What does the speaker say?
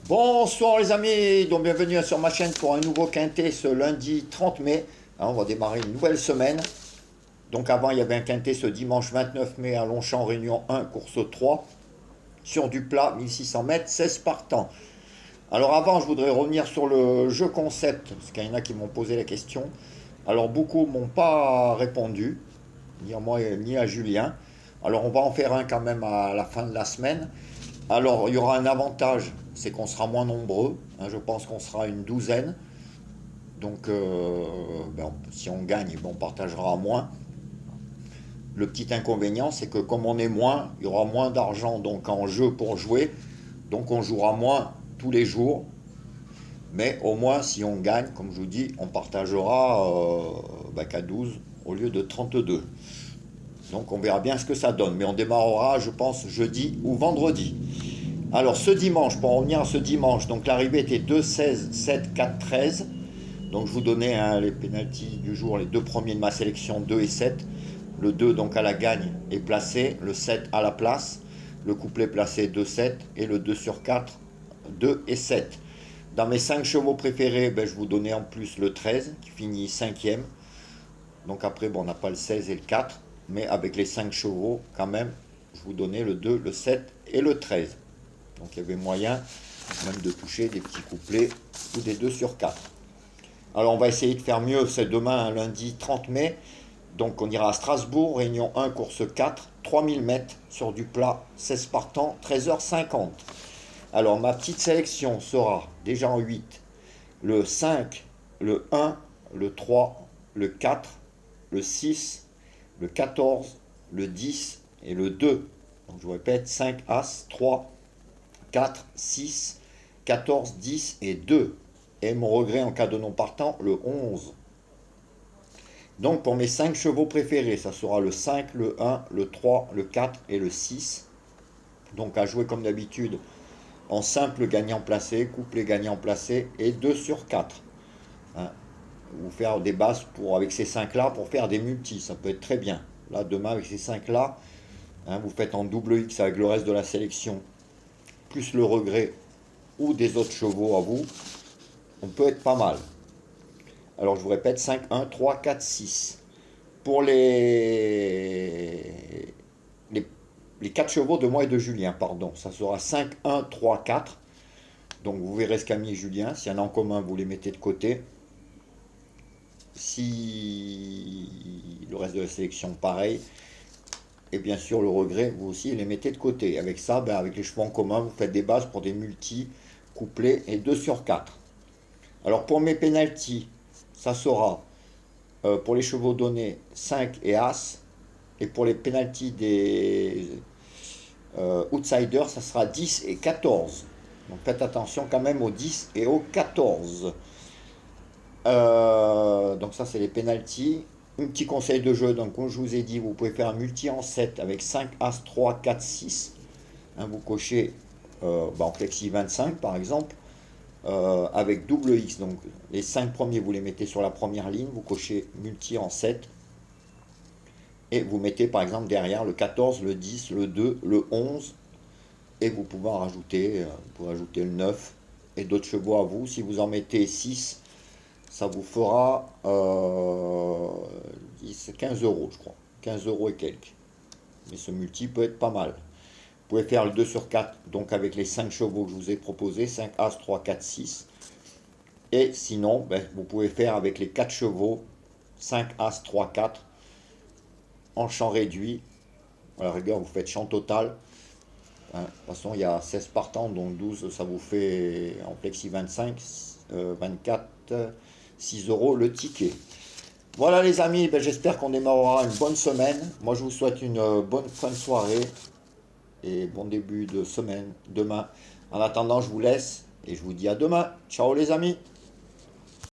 Bonsoir les amis, donc bienvenue sur ma chaîne pour un nouveau quintet ce lundi 30 mai. On va démarrer une nouvelle semaine. Donc avant il y avait un quintet ce dimanche 29 mai à Longchamp, Réunion 1, course 3. Sur du plat, 1600 mètres, 16 partants. Alors avant je voudrais revenir sur le jeu concept, parce qu'il y en a qui m'ont posé la question. Alors beaucoup m'ont pas répondu, ni à moi ni à Julien. Alors on va en faire un quand même à la fin de la semaine. Alors, il y aura un avantage, c'est qu'on sera moins nombreux. Je pense qu'on sera une douzaine. Donc, si on gagne, on partagera moins. Le petit inconvénient, c'est que comme on est moins, il y aura moins d'argent donc en jeu pour jouer. Donc, on jouera moins tous les jours. Mais au moins, si on gagne, comme je vous dis, on partagera qu'à 12 au lieu de 32. Donc, on verra bien ce que ça donne. Mais on démarrera, je pense, jeudi ou vendredi. Alors ce dimanche, pour en revenir à ce dimanche, donc l'arrivée était 2, 16, 7, 4, 13. Donc je vous donnais les pénaltys du jour, les deux premiers de ma sélection, 2 et 7. Le 2 donc à la gagne est placé, le 7 à la place, le couplet placé 2, 7 et le 2 sur 4, 2 et 7. Dans mes 5 chevaux préférés, je vous donnais en plus le 13 qui finit 5e. Donc après, on n'a pas le 16 et le 4, mais avec les 5 chevaux quand même, je vous donnais le 2, le 7 et le 13. Donc il y avait moyen même de toucher des petits couplets ou des 2 sur 4. Alors on va essayer de faire mieux, c'est demain, lundi 30 mai. Donc on ira à Strasbourg, Réunion 1, course 4, 3000 mètres sur du plat, 16 partants, 13h50. Alors ma petite sélection sera déjà en 8, le 5, le 1, le 3, le 4, le 6, le 14, le 10 et le 2. Donc je vous répète, 5 As, 3, 4, 6, 14, 10 et 2. Et mon regret en cas de non partant, le 11. Donc pour mes 5 chevaux préférés, ça sera le 5, le 1, le 3, le 4 et le 6. Donc à jouer comme d'habitude en simple gagnant placé, couplet gagnant placé et 2 sur 4. Vous faire des bases avec ces 5 là pour faire des multis, ça peut être très bien. Là demain avec ces 5 là, vous faites en double X avec le reste de la sélection, plus le regret ou des autres chevaux à vous, on peut être pas mal. Alors je vous répète, 5, 1, 3, 4, 6. Pour les 4 chevaux de moi et de Julien, pardon, ça sera 5, 1, 3, 4. Donc vous verrez ce qu'a mis Julien. S'il y en a en commun, vous les mettez de côté. Si le reste de la sélection, pareil. Et bien sûr, le regret, vous aussi, les mettez de côté. Avec ça, avec les chevaux en commun, vous faites des bases pour des multis, couplets et 2 sur 4. Alors pour mes pénaltys, ça sera pour les chevaux donnés 5 et As. Et pour les pénaltys des outsiders, ça sera 10 et 14. Donc faites attention quand même aux 10 et aux 14. Donc ça c'est les pénaltys. Un petit conseil de jeu, donc comme je vous ai dit, vous pouvez faire un multi en 7 avec 5, As, 3, 4, 6. Vous cochez en flexi 25 par exemple, avec double X. Donc les 5 premiers, vous les mettez sur la première ligne, vous cochez multi en 7. Et vous mettez par exemple derrière le 14, le 10, le 2, le 11. Et vous pouvez en rajouter, vous pouvez ajouter le 9 et d'autres chevaux à vous. Si vous en mettez 6, ça vous fera 15 euros, je crois. 15 euros et quelques. Mais ce multi peut être pas mal. Vous pouvez faire le 2 sur 4, donc avec les 5 chevaux que je vous ai proposés, 5 As, 3, 4, 6. Et sinon, vous pouvez faire avec les 4 chevaux, 5 As, 3, 4, en champ réduit. À la rigueur, vous faites champ total. De toute façon, il y a 16 partants, donc 12, ça vous fait en flexi 25, 24, 6 euros le ticket. Voilà les amis, j'espère qu'on démarrera une bonne semaine. Moi, je vous souhaite une bonne fin de soirée et bon début de semaine demain. En attendant, je vous laisse et je vous dis à demain. Ciao les amis.